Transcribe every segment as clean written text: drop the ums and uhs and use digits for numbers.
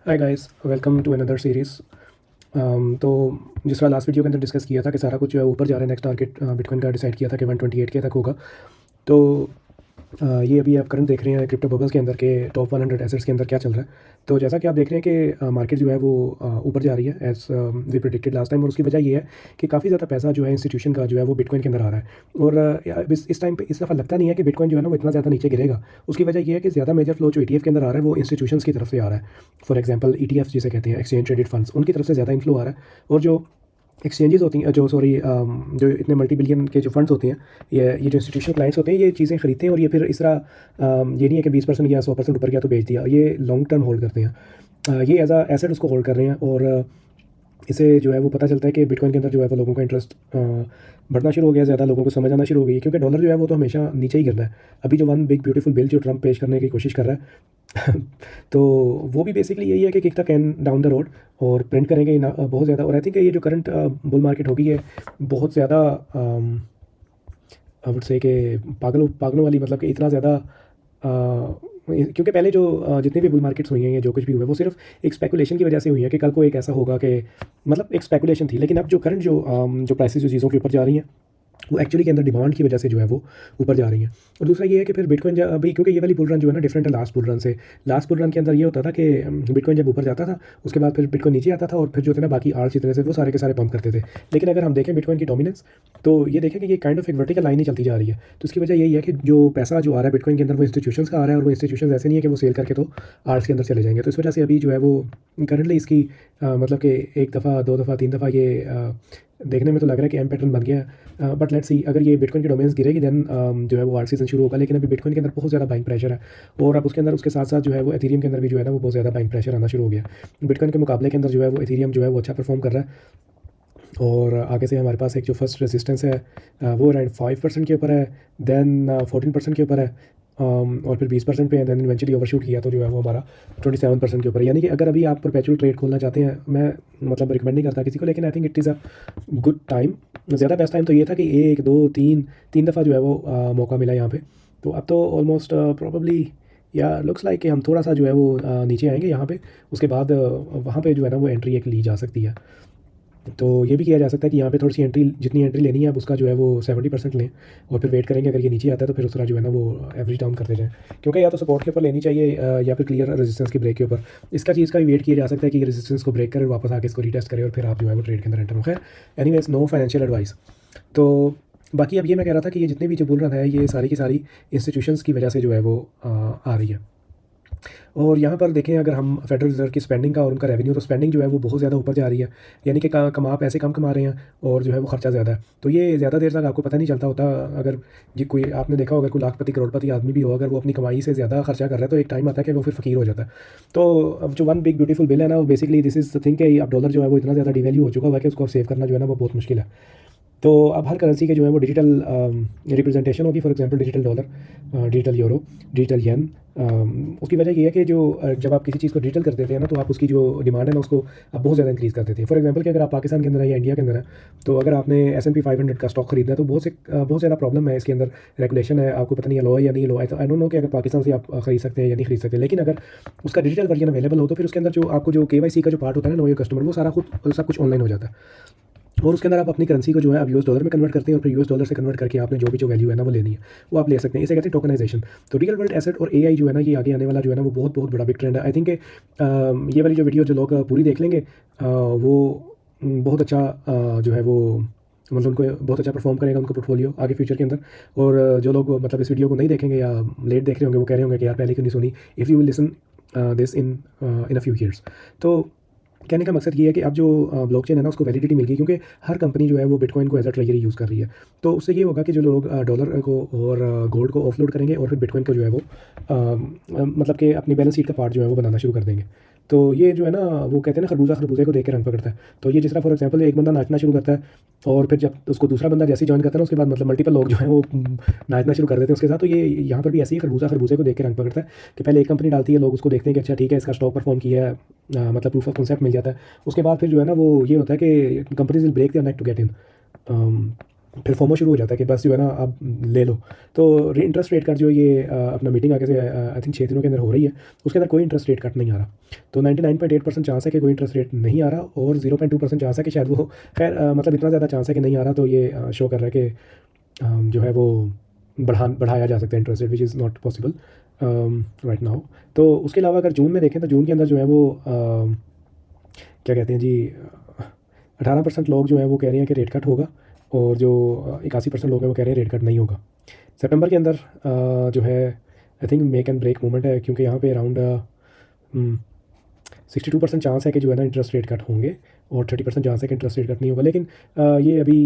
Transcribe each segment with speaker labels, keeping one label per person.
Speaker 1: Hi guys, welcome to another series. तो जिस तरह लास्ट वीडियो के अंदर डिस्कस किया था कि सारा कुछ जो है ऊपर जा रहा है, नेक्स्ट टारगेट बिटकॉइन का डिसाइड किया था कि 128 के तक होगा। तो ये अभी आप करंट देख रहे हैं क्रिप्टो बबल्स के अंदर के टॉप 100 एसेट्स के अंदर क्या चल रहा है। तो जैसा कि आप देख रहे हैं कि मार्केट जो है वो ऊपर जा रही है as we predicted last time, और उसकी वजह ये है कि काफ़ी ज़्यादा पैसा जो है इंस्टीट्यूशन का जो है वो बिटकॉइन के अंदर आ रहा है। और इस टाइम पे इस दफ़ा लगता नहीं है कि बिटकॉइन जो है ना वो इतना ज़्यादा नीचे गिरेगा। उसकी वजह ये है कि ज़्यादा मेजर फ्लो जो ETF के अंदर आ रहा है वो इंस्टीट्यूशंस की तरफ से आ रहा है। फॉर एग्जाम्पल ETF जिसे कहते हैं, एक्सचेंज ट्रेडेड फंड्स, उनकी तरफ से ज़्यादा इनफ्लो आ रहा है। और जो एक्सचेंजेस होती हैं, जो इतने मल्टी बिलियन के जो फंड्स होते हैं, ये जो इंस्टीट्यूशनल क्लाइंट्स होते हैं, ये चीज़ें खरीदते हैं और ये फिर इस तरह ये नहीं है कि 20% या 100% ऊपर गया तो बेच दिया, ये लॉन्ग टर्म होल्ड करते हैं। ये एज अ एसेट उसको होल्ड कर रहे हैं। और इससे जो है वो पता चलता है कि बिटकॉइन के अंदर जो है वो लोगों का इंटरेस्ट बढ़ना शुरू हो गया, ज़्यादा लोगों को समझ आना शुरू हो गई है, क्योंकि डॉलर जो है वो तो हमेशा नीचे ही गिरना है। अभी जो वन बिग ब्यूटीफुल बिल जो ट्रम्प पेश करने की कोशिश कर रहा है तो वो भी बेसिकली यही है कि kick the can down the road और प्रिंट करेंगे बहुत ज़्यादा। और आई थिंक ये जो करंट बुल मार्केट होगी ये बहुत ज़्यादा आई वुड से कि पागलों वाली, मतलब कि इतना ज़्यादा क्योंकि पहले जो जितनी भी बुल मार्केट्स हुई हैं या जो कुछ भी हुआ है वो सिर्फ एक स्पेकुलेशन की वजह से हुई है कि कल को एक ऐसा होगा कि, मतलब एक स्पेकुलेशन थी। लेकिन अब जो करंट जो प्राइसेस जो चीज़ों के ऊपर जा रही हैं वो एक्चुअली के अंदर डिमांड की वजह से जो है वो ऊपर जा रही हैं। और दूसरा ये है कि फिर बिटकॉइन अभी, क्योंकि ये वाली बुल रन जो है ना डिफरेंट है लास्ट बुल रन से। लास्ट बुल रन के अंदर ये होता था कि बिटकॉइन जब ऊपर जाता था उसके बाद फिर बिटकॉइन नीचे आता था और फिर जो थे ना बाकी आर्ट्स जितने से वो सारे के सारे पंप करते थे। लेकिन अगर हम देखें बिटकॉइन की डोमिनेंस, तो ये देखें कि ये काइंड ऑफ एक वर्टिकल लाइन ही चलती जा रही है। तो इसकी वजह यही है कि जो पैसा जो आ रहा है बिटकॉइन के अंदर वो इंस्टीट्यूशंस का आ रहा है, और वो इंस्टीट्यूशन ऐसे नहीं है कि वो सेल करके तो आर्ट्स के अंदर चले जाएंगे। तो इस वजह से अभी जो है वो करंटली इसकी मतलब कि एक दफ़ा, दो दफ़ा, तीन दफ़ा ये देखने में तो लग रहा है कि एम पैटर्न बन गया है। बट लेट्स सी, अगर ये बिटकॉइन की डोमेन्स गिरेगी देन जो है वो आर्ट सीजन शुरू होगा। लेकिन अभी बिटकॉइन के अंदर बहुत ज़्यादा बाइंग प्रेशर है, और अब उसके अंदर उसके साथ साथ जो है वो एथेरियम के अंदर भी जो है ना वो बहुत ज़्यादा बाइंग प्रेशर आना शुरू हो गया। बिटकॉइन के मुकाबले के अंदर जो है वो एथेरियम जो है वो अच्छा परफॉर्म कर रहा है। और आगे से हमारे पास एक जो फर्स्ट रेजिस्टेंस है वो अराउंड 5% के ऊपर है, देन 14% के ऊपर है, और फिर 20% पे है, देन इवेंचुअली ओवरशूट किया तो जो है वो हमारा 27% के ऊपर है। यानी कि अगर अभी आप परपेचुअल ट्रेड खोलना चाहते हैं, मैं मतलब रिकमेंड नहीं करता किसी को, लेकिन I think it is a good time. ज़्यादा बेस्ट टाइम तो ये था कि एक दो तीन दफ़ा जो है वो मौका मिला यहाँ पे। तो अब तो ऑलमोस्ट प्रॉबली या लुक्स लाइक कि हम थोड़ा सा जो है वो नीचे आएंगे यहाँ पे। उसके बाद वहाँ पे जो है ना वो एंट्री एक ली जा सकती है। तो ये भी किया जा सकता है कि यहाँ पे थोड़ी सी एंट्री, जितनी एंट्री लेनी है अब उसका जो है वो 70% लें, और फिर वेट करेंगे अगर ये नीचे आता है तो फिर उस तरह जो है ना वो एवरेज डाउन करते जाएँ। क्योंकि या तो सपोर्ट के ऊपर लेनी चाहिए या फिर क्लियर रेजिस्टेंस के ब्रेक के ऊपर। इसका चीज़ का भी वेट किया जा सकता है कि ये रेजिस्टेंस को ब्रेक करे, वापस आके इसको रीटेस्ट करे और फिर आप जो है वो ट्रेड के अंदर एंटर हो। खैर एनीवेज, नो फाइनेंशियल एडवाइस। तो बाकी अब ये मैं कह रहा था कि ये जितने भी जो बुल रन है ये सारी की सारी इंस्टीट्यूशंस की वजह से जो है वो आ रही है। और यहाँ पर देखें अगर हम फेडरल रिजर्व की स्पेंडिंग का और उनका रेवेन्यू, तो स्पेंडिंग जो है वो बहुत ज़्यादा ऊपर जा रही है। यानी कि कमा पैसे कम कमा रहे हैं और जो है वो खर्चा ज़्यादा है। तो ये ज़्यादा देर तक आपको पता नहीं चलता होता। अगर ये कोई आपने देखा होगा, कोई लाखपति करोड़पति आदमी भी हो, अगर वो अपनी कमाई से ज़्यादा खर्चा कर रहा है तो एक टाइम आता है कि वो फिर फ़कीर हो जाता है। तो अब जो वन बिग ब्यूटीफुल बिल है ना, वो basically this is the thing कि अब डॉलर जो है वो इतना ज़्यादा डिवैल्यू हो चुका हुआ है कि उसको सेव करना जो है ना वो बहुत मुश्किल है। तो अब हर करेंसी के जो है वो डिजिटल रिप्रेजेंटेशन होगी। For example digital dollar, digital euro, digital yen. उसकी वजह ये है कि जो जब आप किसी चीज़ को डिजिटल कर देते हैं ना, तो आप उसकी जो डिमांड है ना उसको आप बहुत ज़्यादा इंक्रीज़ कर देते हैं। फॉर एग्जांपल कि अगर आप पाकिस्तान के अंदर है या इंडिया के अंदर है, तो अगर आपने S&P 500 का स्टॉक खरीदना है तो बहुत ज़्यादा प्रॉब्लम है इसके अंदर। रेगुलेशन है, आपको पता नहीं है लो है या नहीं लो है। तो आई डोंट नो कि अगर पाकिस्तान से आप खरीद सकते हैं या नहीं खरीद सकते। लेकिन अगर उसका डिजिटल वर्जन अवेलेबल हो तो फिर उसके अंदर जो आपको जो KYC का जो पार्ट होता है ना, नो योर कस्टमर, वो सारा खुद सब कुछ ऑनलाइन हो जाता है। और उसके अंदर आप अपनी करेंसी को जो है आप US डॉलर में कन्वर्ट करते हैं, और फिर US डॉलर से कन्वर्ट करके आपने जो वैल्यू है ना वो लेनी है वो आप ले सकते हैं। इसे कहते हैं टोकनाइजेशन। तो रियल वर्ल्ड एसेट और AI जो है ना, ये आगे आने वाला जो है ना वो बहुत बहुत बड़ा बिग ट्रेंड है। आई थिंक ये वाली जो वीडियो जो लोग पूरी देख लेंगे वो बहुत अच्छा जो है वो, मतलब उनको बहुत अच्छा परफॉर्म करेगा उनका पोर्टफोलियो आगे फ्यूचर के अंदर। और जो लोग मतलब इस वीडियो को नहीं देखेंगे या लेट देख रहे होंगे, वो कह रहे होंगे कि यार पहले क्यों नहीं सुनी। If you will listen this in a few years. तो कहने का मकसद ये है कि अब जो ब्लॉकचेन है ना उसको वैलिडिटी मिल गई, क्योंकि हर कंपनी जो है वो बिटकॉइन को एज अ ट्रेजरी यूज़ कर रही है। तो उससे ये होगा कि जो लोग डॉलर को और गोल्ड को ऑफलोड करेंगे और फिर बिटकॉइन को जो है वो मतलब कि अपनी बैलेंस शीट का पार्ट जो है वो बनाना शुरू कर देंगे। तो ये जो है ना, वो कहते हैं ना खरबूजा खरबूजे को देख के रंग पकड़ता है। तो ये जिस तरह फॉर एग्जांपल एक बंदा नाचना शुरू करता है और फिर जब उसको दूसरा बंदा जैसे ही ज्वाइन करता है ना, उसके बाद मतलब मल्टीपल लोग जो है वो नाचना शुरू कर देते हैं उसके साथ। तो ये यहाँ पर भी ऐसे ही खरबूजा खरबूजे को देख के रंग पकड़ता है कि पहले एक कंपनी डालती है, लोग उसको देखते हैं कि अच्छा ठीक है इसका स्टॉक परफॉर्म किया है, मतलब प्रूफ ऑफ कॉन्सेप्ट मिल जाता है। उसके बाद फिर जो है ना वो ये होता है कि companies will break their neck to get in. फिर फोमो शुरू हो जाता है कि बस जो है ना आप ले लो। तो इंटरेस्ट रेट कट जो ये अपना मीटिंग आगे से आई थिंक 6 दिनों के अंदर हो रही है, उसके अंदर कोई इंटरेस्ट रेट कट नहीं आ रहा। तो 99.8% चांस है कि कोई इंटरेस्ट रेट नहीं आ रहा, और 0.2% चांस है कि शायद वो, खैर मतलब इतना ज़्यादा चांस है कि नहीं आ रहा, तो ये शो कर रहा है कि जो है वो बढ़ाया जा सकता है interest rate, which is not possible right now. तो उसके अलावा अगर जून में देखें तो जून के अंदर जो है वो क्या कहते हैं जी, 18% लोग जो हैं वो कह रहे हैं कि रेट कट होगा, और जो 81% लोग हैं वो कह रहे हैं रेट कट नहीं होगा। सितंबर के अंदर जो है I think make and break moment है, क्योंकि यहाँ पे अराउंड 62% चांस है कि जो है ना इंटरेस्ट रेट कट होंगे, और 30% चांस है कि इंटरेस्ट रेट कट नहीं होगा। लेकिन ये अभी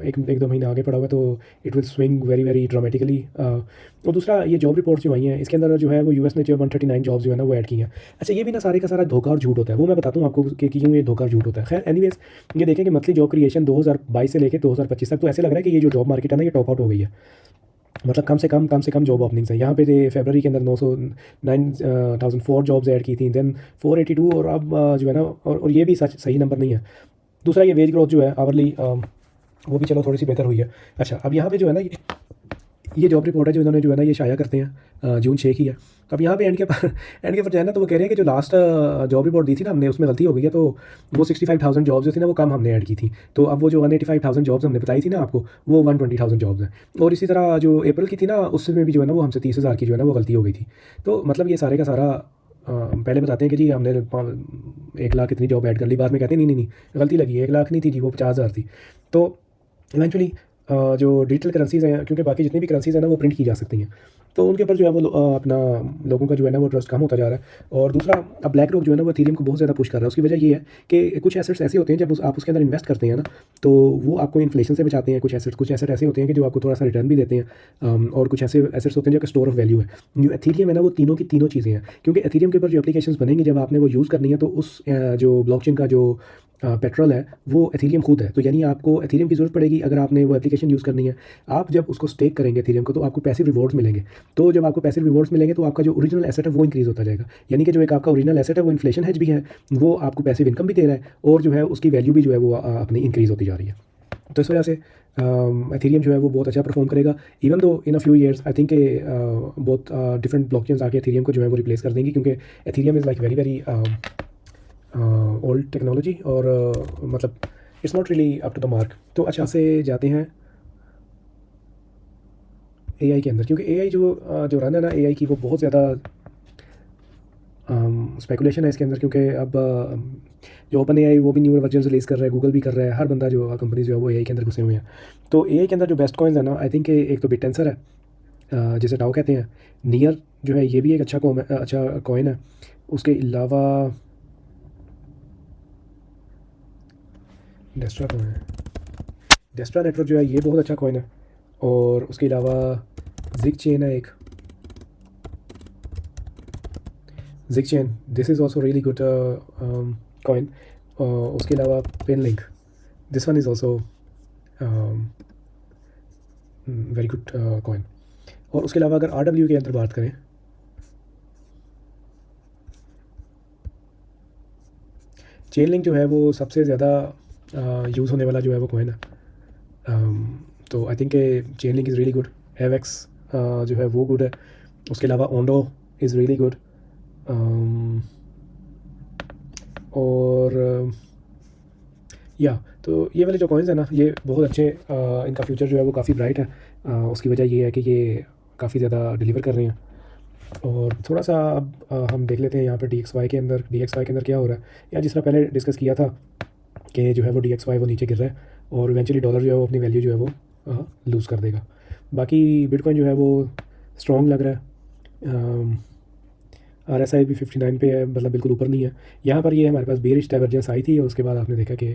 Speaker 1: एक दो महीने आगे पड़ा हुआ है, तो it will swing very very dramatically. और दूसरा, ये जॉब रिपोर्ट्स जो आई हैं इसके अंदर जो है वो यूएस ने जो 139 जॉब्स जो है ना वो ऐड की हैं। अच्छा, ये भी ना सारे का सारा धोखा और झूठ होता है, वो मैं बताता हूँ आपको कि क्यों ये धोखा और झूठ होता है। खैर एनीवेज, ये देखें कि मंथली जॉब क्रिएशन 2022 से लेकर 2025 तक, तो ऐसे लग रहा है कि ये जो जॉब मार्केट है ना ये टॉप आउट हो गई है। मतलब कम से कम जॉब ओपनिंग्स हैं यहाँ पे। फरवरी के अंदर 909,004 जॉब्स ऐड की थी, देन 482, और अब जो है ना, और ये भी सही नंबर नहीं है। दूसरा, ये वेज ग्रोथ जो है आवरली, वो भी चलो थोड़ी सी बेहतर हुई है। अच्छा, अब यहाँ पे जो है ना ये जॉब रिपोर्ट है जो इन्होंने जो है ना ये शाया करते हैं, जून 6 की है। अब यहाँ पे एंड के पर जो है ना, तो वो कह रहे हैं कि जो लास्ट जॉब रिपोर्ट दी थी ना हमने, उसमें गलती हो गई है। तो वो 65,000 जॉब्स जो थी ना वो कम हमने ऐड की थी। तो अब वो जो 185,000 जॉब्स हमने बताई थी ना आपको, वो 120,000 जॉब्स हैं। और इसी तरह जो अप्रैल की थी ना, उसमें भी जो है ना वो हमसे 30,000 की जो है ना वो गलती हो गई थी। तो मतलब ये सारे का सारा पहले बताते हैं कि जी हमने 1 लाख इतनी जॉब ऐड कर ली, बाद में कहते हैं नहीं, गलती लगी, 1 लाख नहीं थी जी, वो 50,000 थी। तो इवेंचुअली जो डिजिटल करेंसीज़ हैं, क्योंकि बाकी जितनी भी करेंसीज़ हैं ना वो प्रिंट की जा सकती हैं, तो उनके ऊपर जो है वो अपना लोगों का जो है ना वो ट्रस्ट कम होता जा रहा है। और दूसरा, अब ब्लैक रॉक जो है ना वो इथेरियम को बहुत ज़्यादा पुश कर रहा है। उसकी वजह ये है कि कुछ एसेट्स ऐसे होते हैं जब आप उसके अंदर इन्वेस्ट करते हैं ना, तो वो आपको इन्फ्लेशन से बचाते हैं। कुछ एसेट ऐसे होते हैं कि जो आपको थोड़ा सा रिटर्न भी देते हैं, और कुछ ऐसे एसेट्स होते हैं जो स्टोर ऑफ वैल्यू है। जो एथेरियम है ना वो तीनों की तीनों चीज़ें हैं, क्योंकि एथेरियम के ऊपर जो एप्लीकेशंस बनेंगी जब आपने वो यूज़ करनी है, तो उस जो ब्लॉकचेन का जो पेट्रोल है वो एथेरियम खुद है। तो यानी आपको एथेरियम की ज़रूरत पड़ेगी अगर आपने वो एप्लीकेशन यूज़ करनी है। आप जब उसको स्टेक करेंगे एथेरियम को, तो आपको पैसिव रिवॉर्ड्स मिलेंगे। तो जब आपको पैसिव रिवॉर्ड्स मिलेंगे तो आपका जो ओरिजिनल एसेट है वो इंक्रीज़ होता जाएगा। यानी कि जो एक आपका ओरिजिनल एसेट है वो इन्फ्लेशन हेज भी है, वो आपको पैसिव इनकम भी दे रहा है, और जो है उसकी वैल्यू भी जो है वो अपनी इंक्रीज़ होती जा रही है। तो इस वजह से एथेरियम जो है वो बहुत अच्छा परफॉर्म करेगा। Even though in a few years I think बहुत डिफरेंट ब्लॉकचेन्स आके एथेरियम को जो है वो रिप्लेस कर देंगी, क्योंकि Ethereum is like very very old technology, और मतलब it's not really up to the mark. तो अच्छा से जाते हैं एआई के अंदर, क्योंकि एआई जो रन है ना एआई की, वो बहुत ज़्यादा स्पेकुलेशन है इसके अंदर। क्योंकि अब जो ओपन एआई वो भी न्यू वर्जन रिलीज़ कर रहा है, गूगल भी कर रहा है, हर बंदा जो कंपनीज जो है वो एआई के अंदर घुसे हुए हैं। तो एआई के अंदर जो बेस्ट कॉइन्स है ना, आई थिंक एक तो बिटटेंसर है, जिसे टाओ कहते हैं। नियर जो है ये भी एक अच्छा कॉइन है। उसके अलावा डेस्ट्रा तो है, डेस्ट्रा नेटवर्क जो है ये बहुत अच्छा कॉइन है। और उसके अलावा जिग चेन है एक, zig chain, this is also really good coin. उसके अलावा pen link, this one is also very good coin. और उसके अलावा अगर RW के अंदर बात करें, चेन लिंक जो है वो सबसे ज़्यादा यूज़ होने वाला जो है वो कॉइन है। तो I think Chainlink is really good. Avax जो है वो गुड है। उसके अलावा ओंडो इज़ रियली गुड। और या तो ये वाले जो कॉइन्स हैं ना ये बहुत अच्छे, इनका फ्यूचर जो है वो काफ़ी ब्राइट है। उसकी वजह ये है कि ये काफ़ी ज़्यादा डिलीवर कर रहे हैं। और थोड़ा सा अब हम देख लेते हैं यहाँ पर DXY के अंदर क्या हो रहा है। या जिस तरह पहले डिस्कस किया था कि जो है वो DXY वो नीचे गिर रहा है, और इवेंचुअली डॉलर जो है वो अपनी वैल्यू जो है वो लूज़ कर देगा। बाकी बिटकॉइन जो है वो स्ट्रॉन्ग लग रहा है। RSI भी 59 पे है, मतलब बिल्कुल ऊपर नहीं है। यहाँ पर ये हमारे पास बेरिश डाइवर्जेंस आई थी, और उसके बाद आपने देखा कि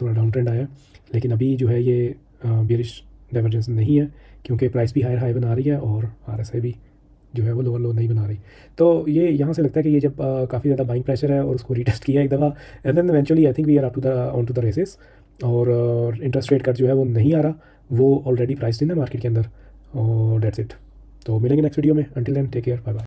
Speaker 1: थोड़ा डाउन ट्रेंड आया। लेकिन अभी जो है ये बेरिश डाइवर्जेंस नहीं है, क्योंकि प्राइस भी हाई बना रही है, और RSI भी जो है वो लोअर लो नहीं बना रही। तो ये यहाँ से लगता है कि ये जब काफ़ी ज़्यादा बाइंग प्रेशर है, और उसको रीटेस्ट किया एक दफ़ा, and then eventually I think we are on to the races. और इंटरेस्ट रेट कट जो है वो नहीं आ रहा, वो ऑलरेडी प्राइस इन है मार्केट के अंदर। और डेट्स इट। तो मिलेंगे नेक्स्ट वीडियो में। Until then take care, bye bye.